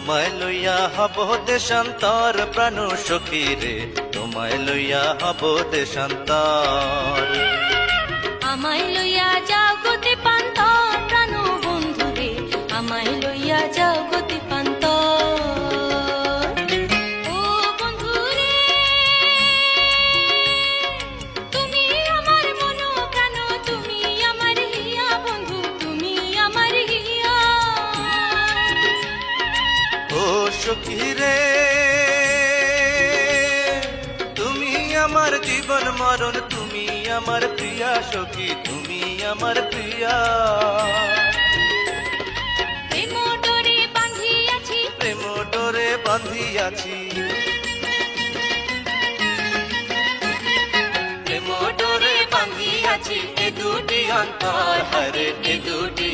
তোমায় লইয়া হব দেশান্তর প্রাণ সখী রে, তোমায় লইয়া হব দেশান্তর। আমায় লইয়া যাও গতি পান্তর প্রাণ বন্ধু রে, আমায় লইয়া যাও গতি পান্তর। ও বন্ধু রে, তুমি আমার মন প্রাণ, তুমি আমার হিয়া বন্ধু, তুমি আমার হিয়া। ও সখী রে, তুমি আমার জীবন মরণ, তুমি আমার প্রিয়া সখী, তুমি আমার প্রিয়া। প্রেম ডোরে বাঁধিয়াছি, প্রেম ডোরে বাঁধিয়াছি, প্রেম ডোরে বাঁধিয়াছি, এ দুটি অন্তর হরে, এ দুটি